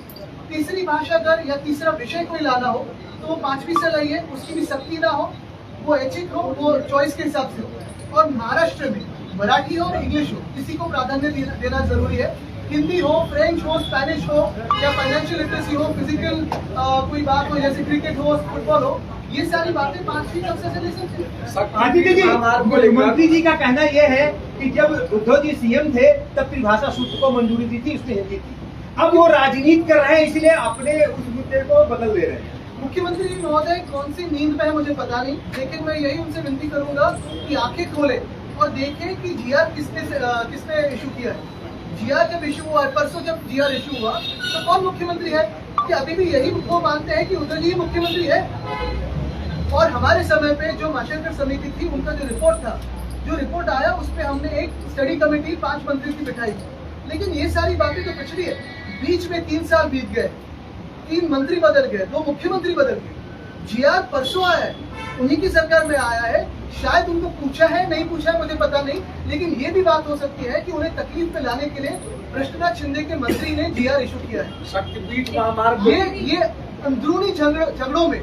तीसरी भाषा अगर या तीसरा विषय कोई लाना हो तो वो 5वीं से लाइए, उसकी भी सख्ती ना हो, वो ऐच्छिक हो, वो चॉइस के हिसाब से हो. और महाराष्ट्र में मराठी हो और इंग्लिश हो, किसी को प्राधान्य देना जरूरी है. हिंदी हो, फ्रेंच हो, स्पेनिश हो, या फाइनेंशियल लिटरेसी हो, फिजिकल कोई बात हो जैसे क्रिकेट हो, फुटबॉल हो, ये सारी बातें 5वीं कक्षा से ले सकते हैं. आदित्य जी, मुख्यमंत्री जी का कहना यह है कि जब उद्धव जी सीएम थे तब त्रिभाषा सूत्र को मंजूरी दी थी, उसमें हिंदी थी. अब वो राजनीति कर रहे हैं, इसलिए अपने उस मुद्दे को बदल दे रहे हैं. मुख्यमंत्री जी महोदय कौन सी नींद में है मुझे पता नहीं, लेकिन मैं यही उनसे विनती करूंगा कि आंखें खोले और देखें कि जीआर किसने इशू किया है. जीआर जब इशू हुआ, परसों जब जीआर इशू हुआ, तो कौन मुख्यमंत्री है? कि अभी भी यही वो मानते हैं कि उद्धव जी मुख्यमंत्री है. और हमारे समय पे जो माशेलकर समिति थी, उनका जो रिपोर्ट था, जो रिपोर्ट आया, उस पर हमने एक स्टडी कमेटी 5 मंत्री की बिठाई. लेकिन ये सारी बातें तो पिछड़ी है. बीच में 3 साल बीत गए, 3 मंत्री बदल गए, 2 मुख्यमंत्री बदल गए. जीआर परसों आया है, उन्हीं की सरकार में आया है. शायद उनको पूछा है, नहीं पूछा है, मुझे पता नहीं, लेकिन ये भी बात हो सकती है कि उन्हें तकलीफ में लाने के लिए पृष्ठराज शिंदे के मंत्री ने जीआर इशू किया है. शक्तिपीठ महामार्ग ये अंदरूनी झगड़ों में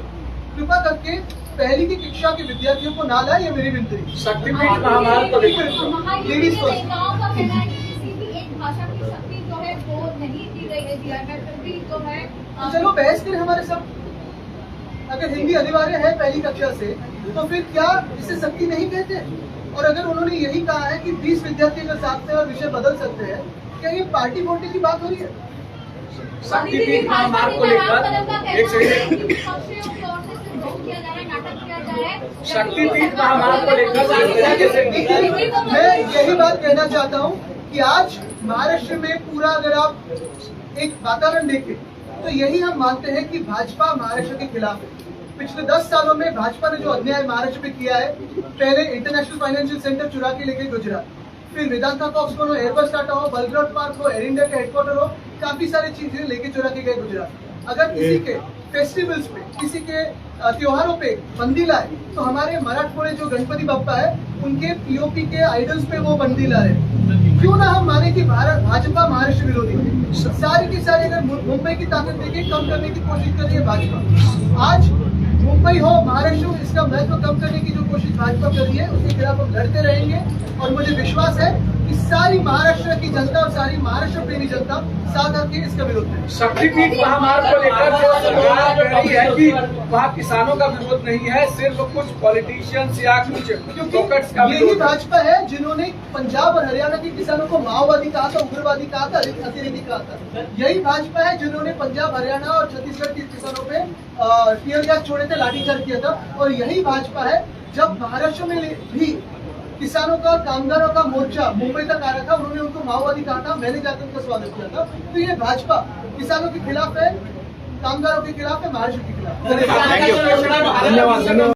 कृपा करके पहली की कक्षा के विद्यार्थियों को ना लाए, ये मेरी विनती है. शक्तिपीठ महामार्ग को लेकर लेडीज फर्स्ट. नेताओं का कहना है कि किसी भी एक भाषा की शक्ति जो है वो नहीं दी गई है जीआर में, फिर भी जो है चलो बहस करें हमारे सब. अगर हिंदी अनिवार्य है पहली कक्षा से, तो फिर क्या इसे सख्ती नहीं कहते? और अगर उन्होंने यही कहा है कि 20 विद्यार्थी अगर साथ में और विषय बदल सकते हैं, क्या ये पार्टी वोटिंग की बात हो रही है? शक्तिपीठ महामार्ग को लेकर एक सेकंड, शक्तिपीठ महामार्ग को लेकर मैं यही बात कहना चाहता हूँ कि आज महाराष्ट्र में पूरा अगर आप एक वातावरण देखें तो यही हम मानते हैं कि भाजपा महाराष्ट्र के खिलाफ है. पिछले 10 सालों में भाजपा ने जो अन्याय महाराष्ट्र में किया है, पहले इंटरनेशनल फाइनेंशियल सेंटर चुरा के लेके गुजरात, फिर वेदांता फॉक्सकॉन हो, एयरबस टाटा हो, बलग्राम पार्क हो, एयर इंडिया का हेडक्वार्टर हो, काफी सारी चीजें लेके चुरा के गए गुजरात. अगर किसी के फेस्टिवल्स पे, किसी के त्योहारों पे बंदी लाए, तो हमारे मराठवाड़े जो गणपति बप्पा है, उनके पीओपी के आइडल्स पे वो बंदी ला रहे. क्यों ना हम माने कि भाजपा महाराष्ट्र विरोधी है. सारी की सारी अगर मुंबई की ताकत देके कम करने की कोशिश कर रही है भाजपा. आज मुंबई हो, महाराष्ट्र हो, इसका महत्व कम करने की जो कोशिश भाजपा कर रही है, उसके खिलाफ हम लड़ते रहेंगे. और मुझे विश्वास है कि सारी महाराष्ट्र की जनता और सारी महाराष्ट्र प्रेमी जनता साथ आके इसका विरोध करेगी. शक्तिपीठ महामार्ग को लेकर जो सरकार कह रही है कि वहाँ किसानों का विरोध नहीं है, सिर्फ कुछ पॉलिटिशियंस या कुछ ब्रोकर्स का यही विरोध है. भाजपा है जिन्होंने पंजाब और हरियाणा के किसानों को माओवादी कहा था, उग्रवादी कहा था, अतिरेकी कहा था. यही भाजपा है जिन्होंने पंजाब, हरियाणा और छत्तीसगढ़ के किसानों पे टीयर गैस छोड़े थे, लाठीचार्ज किया था. और यही भाजपा है जब महाराष्ट्र में भी किसानों का, कामगारों का मोर्चा मुंबई तक आ रहा था, उन्होंने उनको माओवादी कहा था, मैंने जाकर उनका स्वागत किया था. तो ये भाजपा किसानों के खिलाफ है, कामगारों के खिलाफ है, महाराष्ट्र के खिलाफ। धन्यवाद धन्यवाद